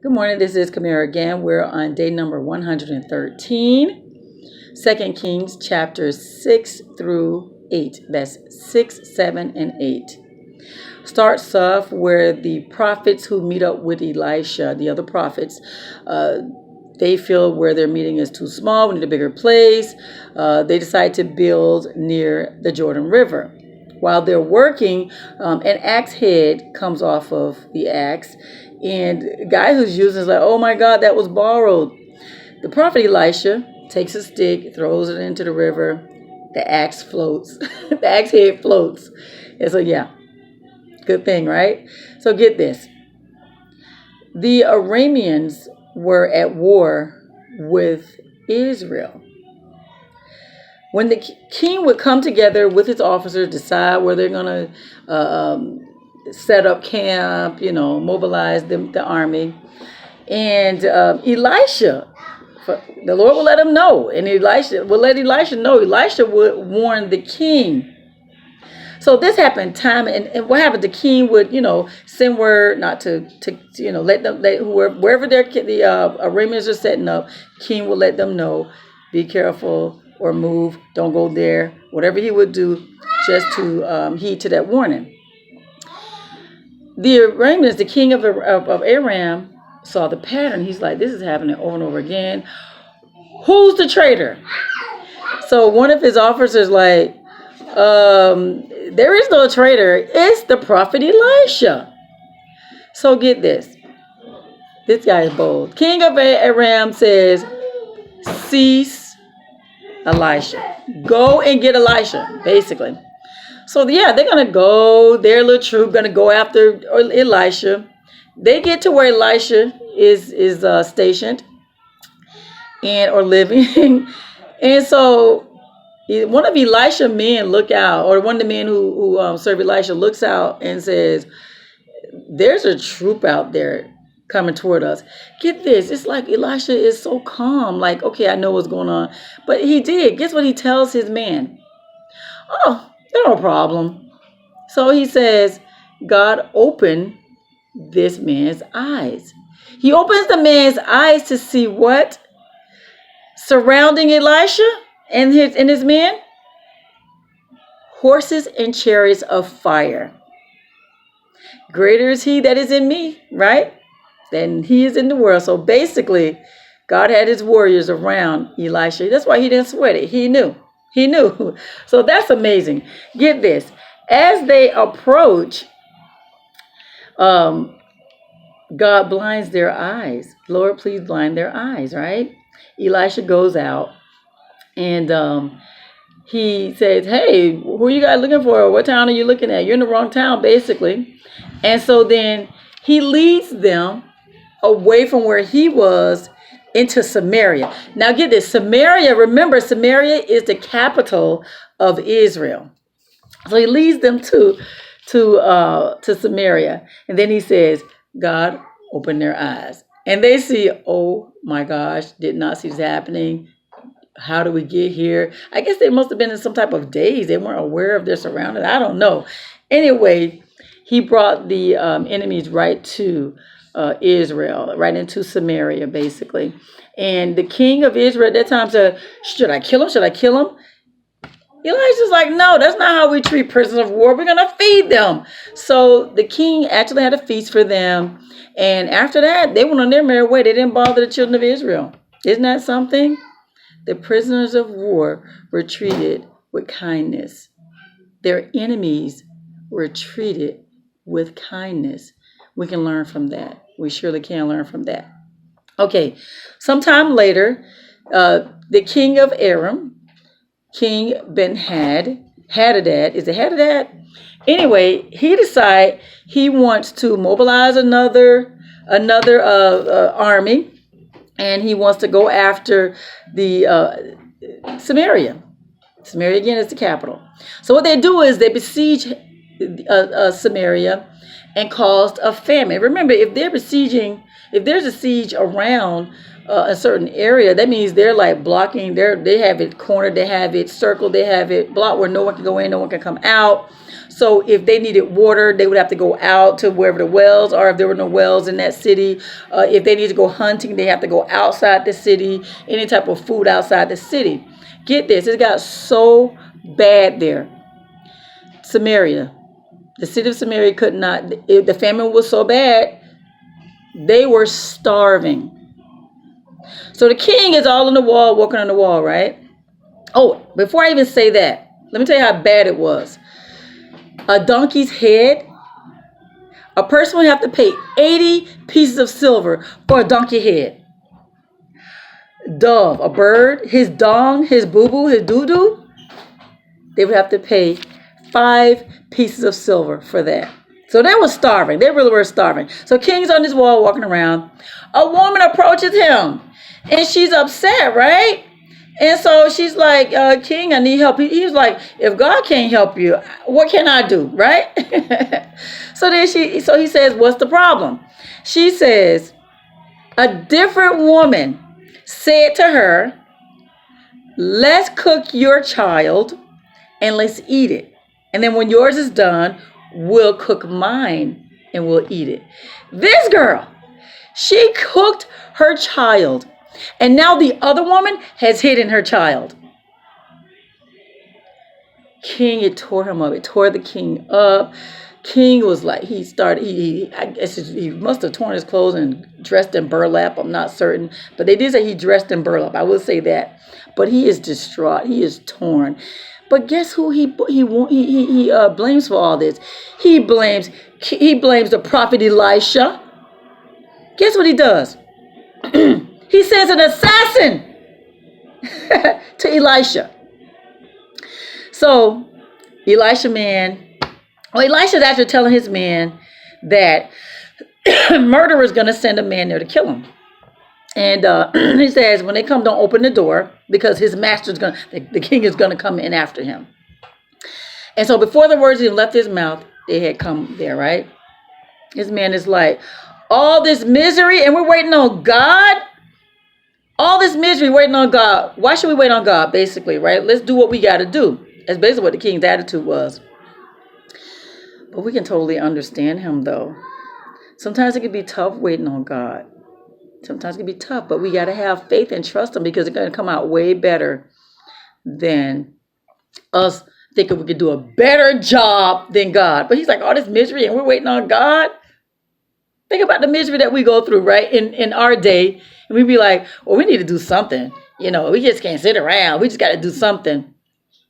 Good morning. This is Kamera again. We're on day number 113, 2 Kings chapters 6 through 8. That's 6, 7, and 8. Starts off where the prophets who meet up with Elisha, the other prophets, they feel where their meeting is too small. We need a bigger place. They decide to build near the Jordan River. While they're working, an axe head comes off of the axe, and the guy who's using it is like, oh my God, that was borrowed. The prophet Elisha takes a stick, throws it into the river. The axe floats. The axe head floats. And so, yeah, good thing, right? So get this. The Arameans were at war with Israel. When the king would come together with his officers, decide where they're going to set up camp, mobilize the army. And Elisha, the Lord will let him know. And Elisha will let Elisha know. Elisha would warn the king. So this happened time, and what happened? The king would, send word not to let them, wherever the Arameans are setting up, king will let them know, be careful or move, don't go there. Whatever he would do, just to heed to that warning. The Arameans, the king of Aram, saw the pattern. He's like, this is happening over and over again. Who's the traitor? So one of his officers like, there is no traitor. It's the prophet Elisha. So get this. This guy is bold. King of Aram says, cease Elisha. Go and get Elisha, basically. So, yeah, they're going to go, their little troop going to go after Elisha. They get to where Elisha is stationed or living. And so one of Elisha's men look out, or one of the men who serve Elisha looks out and says, there's a troop out there coming toward us. Get this. It's like Elisha is so calm. Like, okay, I know what's going on. But he did. Guess what he tells his man? Oh, no problem. So he says, God opened this man's eyes. He opens the man's eyes to see what? Surrounding Elisha and his men? Horses and chariots of fire. Greater is he that is in me, right? Than he is in the world. So basically, God had his warriors around Elisha. That's why he didn't sweat it. He knew. He knew. So that's amazing. Get this. As they approach, God blinds their eyes. Lord, please blind their eyes, right? Elisha goes out and he says, hey, who are you guys looking for? What town are you looking at? You're in the wrong town, basically. And so then he leads them away from where he was into Samaria. Now get this, Samaria, remember, Samaria is the capital of Israel. So he leads them to Samaria. And then he says, God, open their eyes. And they see, oh my gosh, did not see this happening. How do we get here? I guess they must have been in some type of daze. They weren't aware of their surroundings. I don't know. Anyway, he brought the enemies right to Israel, right into Samaria, basically. And the king of Israel at that time said, should I kill him? Should I kill him? Elisha's like, no, that's not how we treat prisoners of war. We're going to feed them. So the king actually had a feast for them. And after that, they went on their merry way. They didn't bother the children of Israel. Isn't that something? The prisoners of war were treated with kindness. Their enemies were treated with kindness. We can learn from that. We surely can learn from that. Okay, sometime later, the king of Aram, King Hadadad, is it Hadadad? Anyway, he decides he wants to mobilize another army, and he wants to go after the Samaria. Samaria, again, is the capital. So what they do is they besiege Samaria and caused a famine. Remember, if there's a siege around a certain area, that means they're like blocking. They have it cornered, they have it circled, they have it blocked where no one can go in, no one can come out. So if they needed water, they would have to go out to wherever the wells are. If there were no wells in that city, if they need to go hunting, they have to go outside the city. Any type of food outside the city. Get this, it got so bad there. Samaria, the city of Samaria could not. The famine was so bad, they were starving. So the king is all on the wall, walking on the wall, right? Oh, before I even say that, let me tell you how bad it was. A donkey's head, a person would have to pay 80 pieces of silver for a donkey head. Dove, a bird, his dong, his boo-boo, his doo-doo, they would have to pay 5 pieces of silver for that. So they were starving. They really were starving. So king's on this wall walking around. A woman approaches him, and she's upset, right? And so she's like, King, I need help. He's like, if God can't help you, what can I do, right? So he says, what's the problem? She says, a different woman said to her, let's cook your child and let's eat it. And then when yours is done, we'll cook mine and we'll eat it. This girl, she cooked her child. And now the other woman has hidden her child. King, it tore him up. It tore the king up. King was like, I guess he must have torn his clothes and dressed in burlap. I'm not certain. But they did say he dressed in burlap. I will say that. But he is distraught. He is torn. But guess who he blames for all this? He blames the prophet Elisha. Guess what he does? He sends an assassin to Elisha. So Elisha's actually telling his man that murderer is going to send a man there to kill him. And he says, when they come, don't open the door because his master's the king is going to come in after him. And so before the words even left his mouth, they had come there, right? His man is like, all this misery and we're waiting on God? All this misery waiting on God. Why should we wait on God, basically, right? Let's do what we got to do. That's basically what the king's attitude was. But we can totally understand him, though. Sometimes it can be tough waiting on God. Sometimes it can be tough, but we got to have faith and trust him because it's going to come out way better than us thinking we could do a better job than God. But he's like, all this misery and we're waiting on God. Think about the misery that we go through, right? In our day, and we'd be like, well, we need to do something. You know, we just can't sit around. We just got to do something.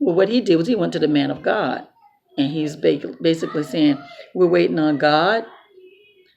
Well, what he did was he went to the man of God. And he's basically saying, we're waiting on God.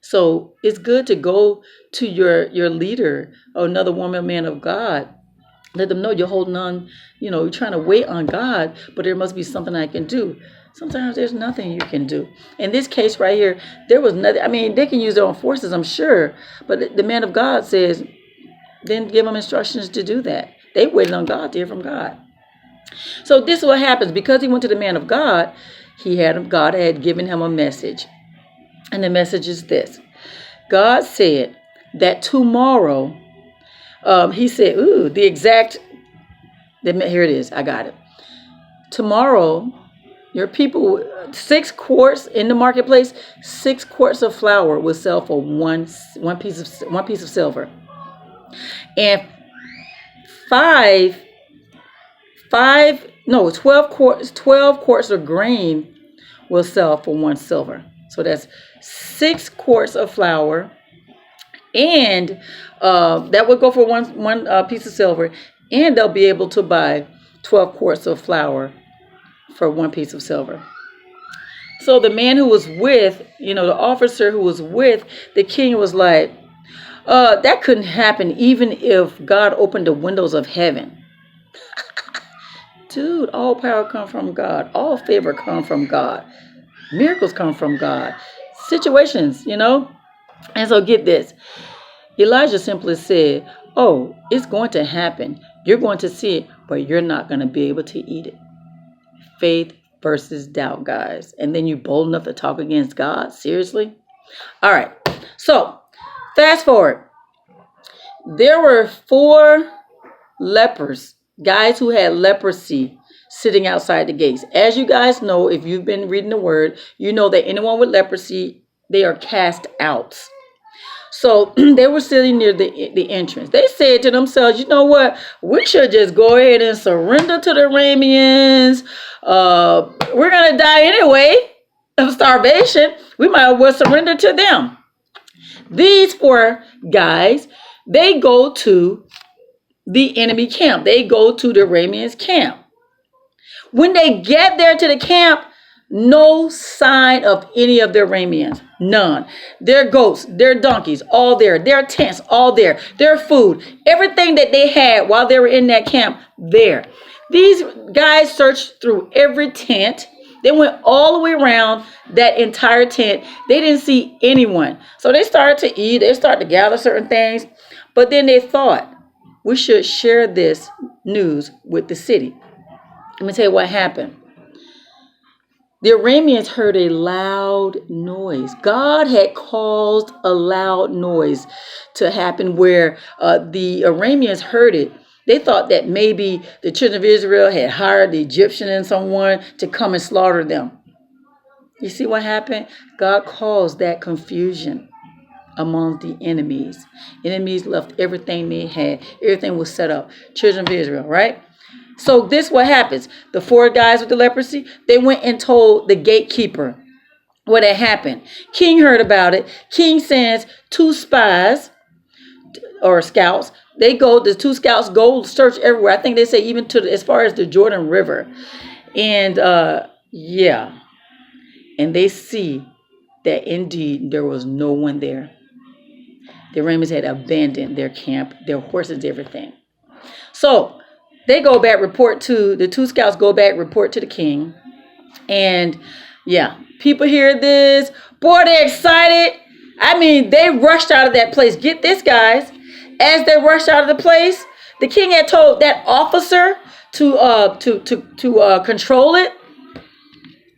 So it's good to go to your leader or another woman, man of God. Let them know you're holding on, you're trying to wait on God, but there must be something I can do. Sometimes there's nothing you can do. In this case right here, there was nothing. I mean, they can use their own forces, I'm sure. But the man of God says, then give them instructions to do that. They waited on God to hear from God. So this is what happens. Because he went to the man of God, God had given him a message. And the message is this. God said that tomorrow, he said, here it is. I got it. Tomorrow, your people, 6 quarts in the marketplace, 6 quarts of flour will sell for one piece of silver. And 12 quarts of grain will sell for 1 silver. So that's 6 quarts of flour, and that would go for one piece of silver, and they'll be able to buy 12 quarts of flour for 1 piece of silver. So the man who was with, the officer who was with the king was like, that couldn't happen even if God opened the windows of heaven. Dude, all power comes from God. All favor comes from God. Miracles come from God. Situations, And so get this. Elijah simply said, oh, it's going to happen. You're going to see it, but you're not going to be able to eat it. Faith versus doubt, guys. And then you bold enough to talk against God? Seriously? All right. So, fast forward. There were 4 lepers, guys who had leprosy, sitting outside the gates. As you guys know, if you've been reading the word, you know that anyone with leprosy, they are cast out. So they were sitting near the entrance. They said to themselves, you know what? We should just go ahead and surrender to the Arameans. We're going to die anyway of starvation. We might as well surrender to them. These 4 guys, they go to the enemy camp. They go to the Arameans' camp. When they get there to the camp, no sign of any of the Arameans. None. Their goats, their donkeys, all there. Their tents, all there. Their food, everything that they had while they were in that camp, there. These guys searched through every tent. They went all the way around that entire tent. They didn't see anyone. So they started to eat. They started to gather certain things. But then they thought, we should share this news with the city. Let me tell you what happened. The Arameans heard a loud noise. God had caused a loud noise to happen where the Arameans heard it. They thought that maybe the children of Israel had hired the Egyptian and someone to come and slaughter them. You see what happened? God caused that confusion among the enemies. Enemies left everything they had. Everything was set up. Children of Israel, right? So this what happens. The 4 guys with the leprosy, they went and told the gatekeeper what had happened. King heard about it. King sends 2 spies or scouts. The 2 scouts go search everywhere. I think they say even to as far as the Jordan River. And and they see that indeed there was no one there. The Arameans had abandoned their camp, their horses, everything. So they go back, the 2 scouts go back, report to the king. And people hear this. Boy, they're excited. I mean, they rushed out of that place. Get this, guys. As they rushed out of the place, the king had told that officer to control it.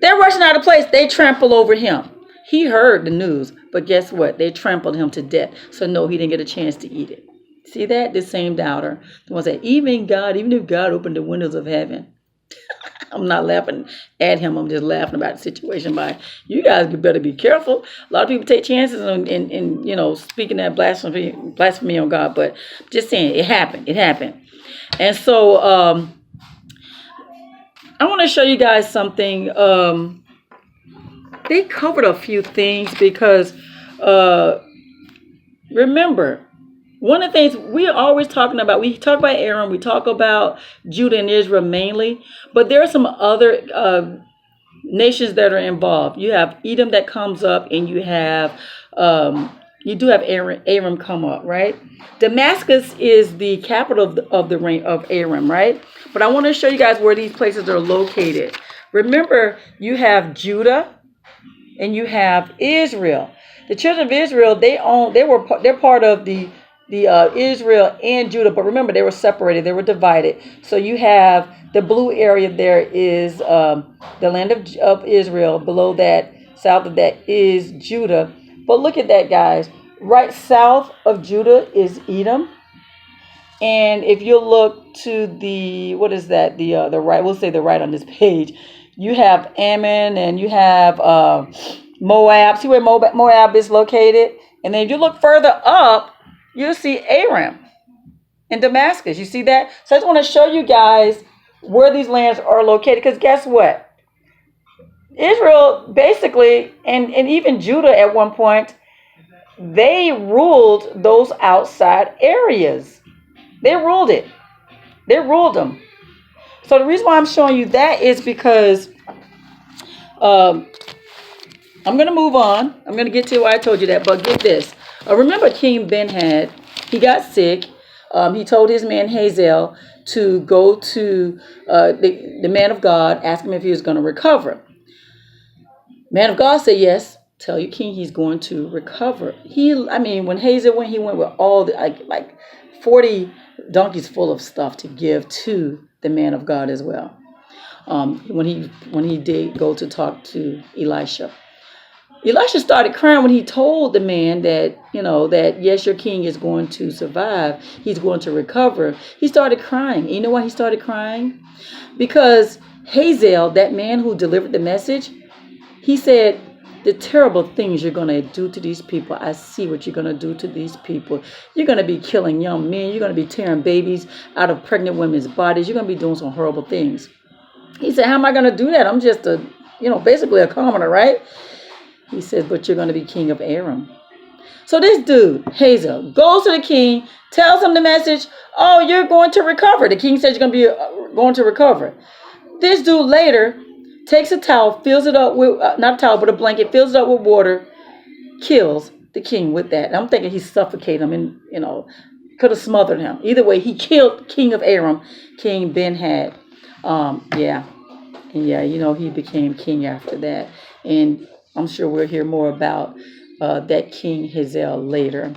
They're rushing out of the place. They trample over him. He heard the news, but guess what? They trampled him to death. So no, he didn't get a chance to eat it. See that? The same doubter. The one that even if God opened the windows of heaven, I'm not laughing at him. I'm just laughing about the situation. By you guys better be careful. A lot of people take chances in speaking that blasphemy on God. But just saying, it happened. It happened. And so I want to show you guys something. They covered a few things because remember, one of the things we are always talking about, we talk about Aaron, we talk about Judah and Israel mainly, but there are some other nations that are involved. You have Edom that comes up, and you have Aram come up, right? Damascus is the capital of the reign of Aram, right? But I want to show you guys where these places are located. Remember, you have Judah and you have Israel. The children of Israel, they're part of the Israel and Judah, but remember they were separated, they were divided. So you have the blue area there is the land of Israel. Below that, south of that is Judah. But look at that, guys. Right south of Judah is Edom. And if you look to the the right, we'll say the right on this page, you have Ammon and you have Moab. See where Moab is located? And then if you look further up, you'll see Aram and Damascus. You see that? So I just want to show you guys where these lands are located. Because guess what? Israel basically, and even Judah at one point, they ruled those outside areas. They ruled it. They ruled them. So the reason why I'm showing you that is because I'm going to move on. I'm going to get to why I told you that. But get this. Remember King Ben-Hadad, he got sick. He told his man Hazael to go to the man of God, ask him if he was going to recover. Man of God said, yes, tell your king he's going to recover. When Hazael went, he went with all the, like 40 donkeys full of stuff to give to the man of God as well. When he did go to talk to Elisha. Elisha started crying when he told the man that, that yes, your king is going to survive. He's going to recover. He started crying. And you know why he started crying? Because Hazael, that man who delivered the message, he said, the terrible things you're going to do to these people. I see what you're going to do to these people. You're going to be killing young men. You're going to be tearing babies out of pregnant women's bodies. You're going to be doing some horrible things. He said, how am I going to do that? I'm just basically a commoner, right? He says, but you're going to be king of Aram. So this dude, Hazael, goes to the king, tells him the message. Oh, you're going to recover. The king says you're going to be going to recover. This dude later takes a towel, fills it up with, not a towel, but a blanket, fills it up with water, kills the king with that. And I'm thinking he suffocated him and, could have smothered him. Either way, he killed king of Aram, King Ben-Had. Yeah. And yeah, he became king after that. And I'm sure we'll hear more about that King Hazael later.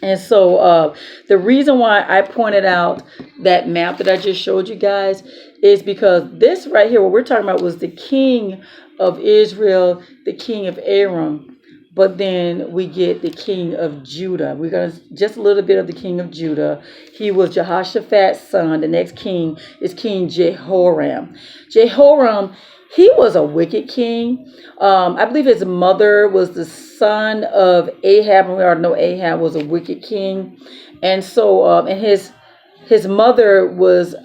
And so the reason why I pointed out that map that I just showed you guys is because this right here, what we're talking about, was the king of Israel, the king of Aram. But then we get the king of Judah. We're going to just a little bit of the king of Judah. He was Jehoshaphat's son. The next king is King Jehoram. Jehoram, he was a wicked king. I believe his mother was the son of Ahab, and we already know Ahab was a wicked king. And so, and his mother was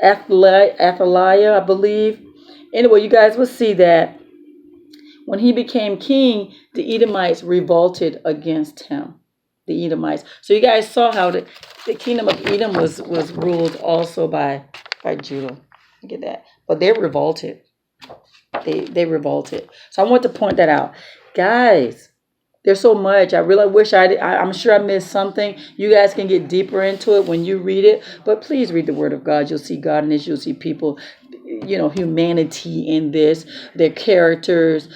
Athaliah, I believe. Anyway, you guys will see that when he became king, the Edomites revolted against him. The Edomites. So you guys saw how the kingdom of Edom was ruled also by Judah. Look at that. But they revolted. They revolted. So I want to point that out. Guys, there's so much. I really wish I'm sure I missed something. You guys can get deeper into it when you read it. But please read the Word of God. You'll see God in this. You'll see people, humanity in this, their characters,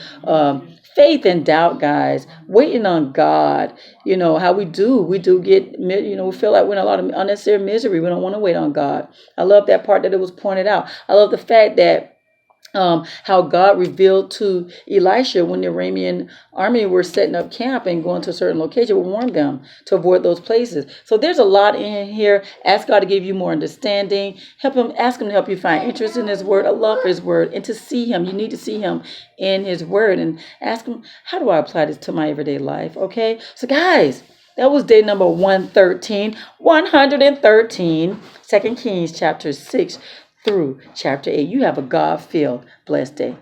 faith and doubt, guys, waiting on God. How we do get, we feel like we're in a lot of unnecessary misery. We don't want to wait on God. I love that part that it was pointed out. I love the fact that how God revealed to Elisha when the Aramean army were setting up camp and going to a certain location, would warn them to avoid those places. So there's a lot in here. Ask God to give you more understanding. Ask him to help you find interest in his word, a love for his word, and to see him. You need to see him in his word and ask him, how do I apply this to my everyday life? Okay. So guys, that was day number 113, 2 Kings chapter 6 through chapter 8. You have a God-filled, blessed day.